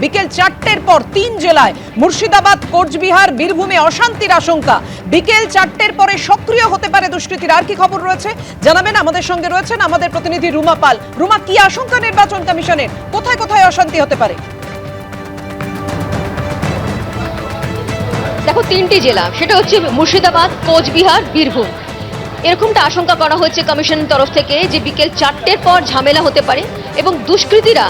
বিকেল 4টের পর 3 জেলায় মুর্শিদাবাদ, কোচবিহার, বীরভূমে অশান্তির আশঙ্কা। বিকেল 4টের পরে সক্রিয় হতে পারে দুষ্কৃতীরা। আর কি খবর রয়েছে জানাবেন, আমাদের সঙ্গে রয়েছেন আমাদের প্রতিনিধি রুমা পাল। রুমা, কি আশঙ্কা নির্বাচন কমিশনের? কোথায় কোথায় অশান্তি হতে পারে? দেখো, 3টি জেলা, সেটা হচ্ছে মুর্শিদাবাদ, কোচবিহার, বীরভূম। এরকমটা আশঙ্কা করা হচ্ছে কমিশনের তরফ থেকে যে বিকেল 4টের পর ঝামেলা হতে পারে এবং দুষ্কৃতীরা।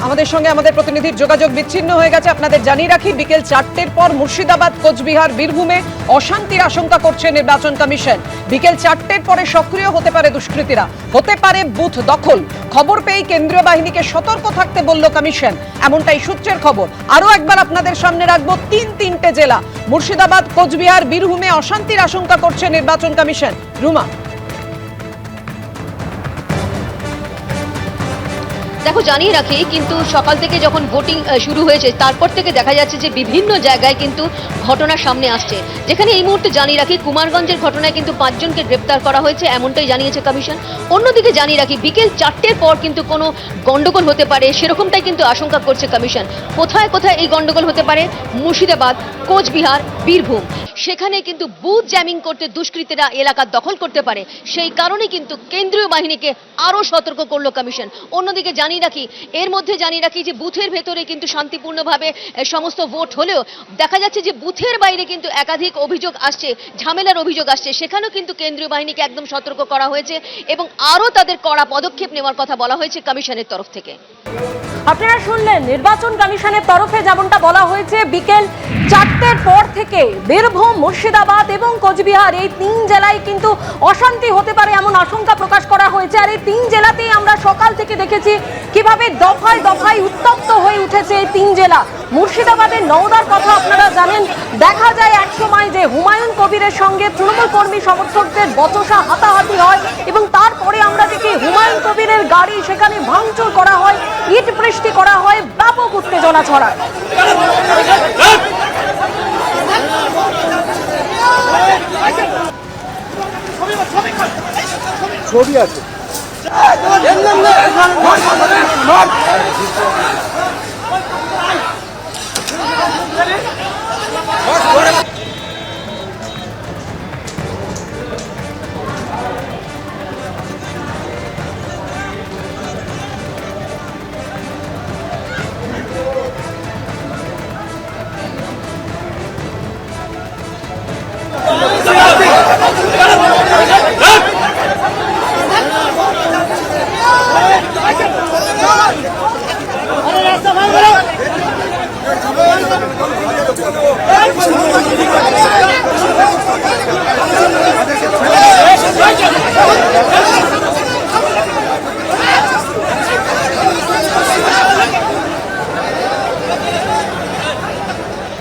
আমাদের সঙ্গে আমাদের প্রতিনিধির যোগাযোগ বিচ্ছিন্ন হয়ে গেছে। আপনাদের জানিয়ে রাখি, বিকেল 4টের পর মুর্শিদাবাদ, কোচবিহার, বীরভূমে অশান্তির আশঙ্কা করছে নির্বাচন কমিশন। বিকেল 4টের পরে সক্রিয় হতে পারে দুষ্কৃতীরা, হতে পারে বুথ দখল। খবর পেয়ে কেন্দ্রীয় বাহিনীকে সতর্ক থাকতে বলল কমিশন, এমনটাই সূত্রের খবর। আরও একবার আপনাদের সামনে রাখবো তিনটে জেলা, মুর্শিদাবাদ, কোচবিহার, বীরভূমে অশান্তির আশঙ্কা করছে নির্বাচন কমিশন। রুমা, দেখো, জানিয়ে রাখি, কিন্তু সকাল থেকে যখন ভোটিং শুরু হয়েছে তারপর থেকে দেখা যাচ্ছে যে বিভিন্ন জায়গায় কিন্তু ঘটনা সামনে আসছে। যেখানে এই মুহূর্তে জানিয়ে রাখি, কুমারগঞ্জের ঘটনায় কিন্তু 5 জনকে গ্রেপ্তার করা হয়েছে, এমনটাই জানিয়েছে কমিশন। অন্যদিকে জানিয়ে রাখি, বিকেল 4টের পর কিন্তু কোনো গন্ডগোল হতে পারে, সেরকমটাই কিন্তু আশঙ্কা করছে কমিশন। কোথায় কোথায় এই গন্ডগোল হতে পারে? মুর্শিদাবাদ, কোচবিহার, বীরভূম, সেখানে কিন্তু বুথ জ্যামিং করতে দুষ্কৃতীরা এলাকা দখল করতে পারে। সেই কারণে কিন্তু কেন্দ্রীয় বাহিনীকে আরও সতর্ক করলো কমিশন। অন্যদিকে জানিয়ে রাখি, এর মধ্যে জানিয়ে রাখি যে বুথের ভেতরে কিন্তু শান্তিপূর্ণভাবে সমস্ত ভোট হলেও দেখা যাচ্ছে যে বুথের বাইরে কিন্তু একাধিক অভিযোগ আসছে, ঝামেলার অভিযোগ আসছে। সেখানেও কিন্তু কেন্দ্রীয় বাহিনীকে একদম সতর্ক করা হয়েছে এবং আরও তাদের কড়া পদক্ষেপ নেওয়ার কথা বলা হয়েছে কমিশনের তরফ থেকে। আপনারা শুনলেন, নির্বাচন কমিশনের তরফে যেমনটা বলা হয়েছে, বিকেল 4টের পর থেকে বীরভূম, মুর্শিদাবাদ এবং কোচবিহার, এই 3 জেলায় কিন্তু অশান্তি হতে পারে এমন আশঙ্কা প্রকাশ করা হয়েছে। আর এই 3 জেলাতেই আমরা সকাল থেকে দেখেছি কিভাবে দফায় দফায় উত্তপ্ত হয়ে উঠেছে এই 3 জেলা। মুর্শিদাবাদের নওদার কথা আপনারা জানেন, দেখা যায় এক সময় যে হুমায়ুন কবিরের সঙ্গে তৃণমূল কর্মী সমর্থকদের বচসা হাতাহাতি হয় এবং তারপরে আমরা দেখি হুমায়ুন কবিরের গাড়ি সেখানে ভাঙচুর করা হয়, ইট বৃষ্টি করা হয়, ব্যাপক উত্তেজনা ছড়ায়। ছবি আছে।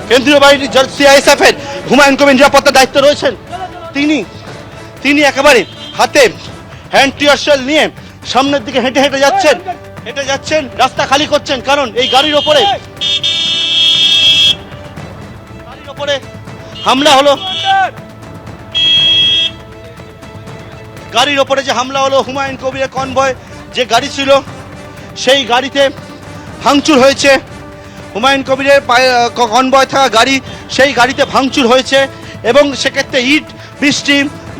কেন্দ্রীয় বাহিনী সিআইএসএফ এর হুমায়ুন কবির নিরাপত্তার দায়িত্ব রয়েছেন। তিনি একেবারে হাতে হ্যান্ড টিয়ার শেল নিয়ে সামনের দিকে হেঁটে যাচ্ছেন, রাস্তা খালি করছেন। কারণ এই গাড়ির ওপরে হামলা হলো, গাড়ির ওপরে যে হামলা হলো, হুমায়ুন কবিরের কনভয় যে গাড়ি ছিল সেই গাড়িতে ভাঙচুর হয়েছে। হুমায়ুন কবিরের কনভয় থাকা গাড়ি, সেই গাড়িতে ভাঙচুর হয়েছে এবং সেক্ষেত্রে ইট বৃষ্টি,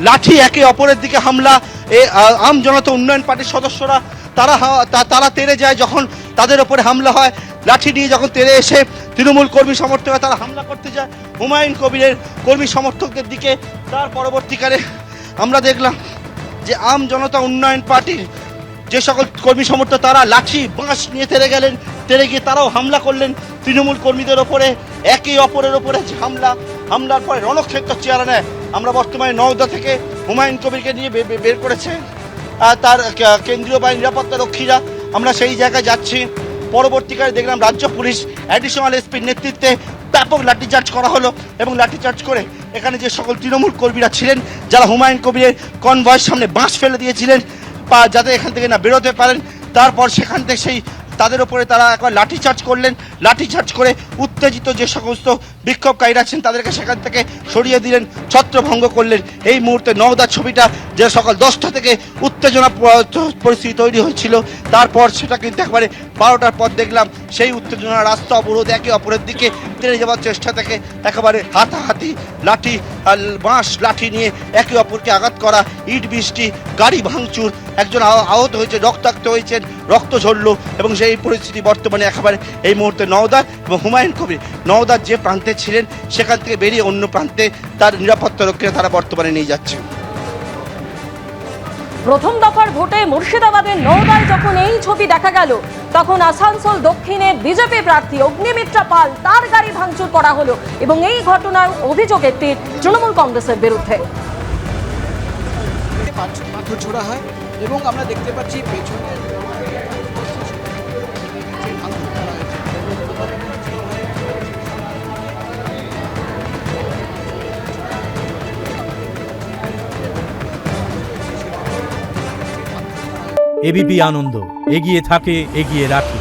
লাঠি, একে অপরের দিকে হামলা। আম জনতা উন্নয়ন পার্টির সদস্যরা তারা তেড়ে যায় যখন তাদের ওপরে হামলা হয়। লাঠি নিয়ে যখন তেড়ে এসে তৃণমূল কর্মী সমর্থকরা তারা হামলা করতে যায় হুমায়ুন কবিরের কর্মী সমর্থকদের দিকে। তার পরবর্তীকালে আমরা দেখলাম যে আম জনতা উন্নয়ন পার্টির যে সকল কর্মী সমর্থক তারা লাঠি, বাঁশ নিয়ে তেড়ে গিয়ে তারাও হামলা করলেন তৃণমূল কর্মীদের ওপরে। একে অপরের ওপরে হামলার পরে রণক্ষেত্র চেহারা নেয়। আমরা বর্তমানে নওদা থেকে হুমায়ুন কবিরকে নিয়ে বের করেছে তার কেন্দ্রীয় বাহিনী নিরাপত্তা রক্ষীরা। আমরা সেই জায়গায় যাচ্ছি। পরবর্তীকালে দেখলাম রাজ্য পুলিশ অ্যাডিশনাল এসপির নেতৃত্বে ব্যাপক লাঠিচার্জ করা হলো এবং লাঠিচার্জ করে এখানে যে সকল তৃণমূল কর্মীরা ছিলেন, যারা হুমায়ুন কবিরের কনভয়ের সামনে বাঁশ ফেলে দিয়েছিলেন যাতে এখান থেকে না বেরোতে পারেন, তারপর সেখান থেকে তাদের উপরে তারা একবার লাঠিচার্জ করলেন। লাঠিচার্জ করে উত্তেজিত যে সমস্ত বিক্ষোভকারীরা আছেন তাদেরকে সেখান থেকে সরিয়ে দিলেন, ছত্রভঙ্গ করলেন। এই মুহূর্তে নওদার ছবিটা যে সকাল 10টা থেকে উত্তেজনা পরিস্থিতি তৈরি হয়েছিল, তারপর সেটা কিন্তু একবারে 12টার পর দেখলাম সেই উত্তেজনা, রাস্তা অবরোধ, একে অপরের দিকে তেড়ে যাওয়ার চেষ্টা থেকে একেবারে হাতাহাতি, লাঠি আর বাঁশ লাঠি নিয়ে একে অপরকে আঘাত করা, ইট বৃষ্টি, গাড়ি ভাঙচুর, একজন আহত হয়েছে, রক্তাক্ত হয়েছেন, রক্ত ঝরল। এবং সেই পরিস্থিতি বর্তমানে একেবারে এই মুহূর্তে নওদার এবং হুমায়ুন কবির নওদার যে প্রান্তে ছিলেন সেখান থেকে বেরিয়ে অন্য প্রান্তে তার নিরাপত্তা রক্ষীরা তারা বর্তমানে নিয়ে যাচ্ছে। প্রথম দফার ভোটে মুর্শিদাবাদের নওদায় যখন এই ছবি দেখা গেল, তখন আসানসোল দক্ষিণে বিজেপি প্রার্থী অগ্নিমিত্রা পাল তার গাড়ি ভাঙচুর করা হলো এবং এই ঘটনার অভিযোগ একটি তৃণমূল কংগ্রেসের বিরুদ্ধে। পাথর ছোড়া হয় এবং আমরা দেখতে পাচ্ছি পেছনে এবিপি আনন্দ, এগিয়ে থাকে, এগিয়ে রাখে।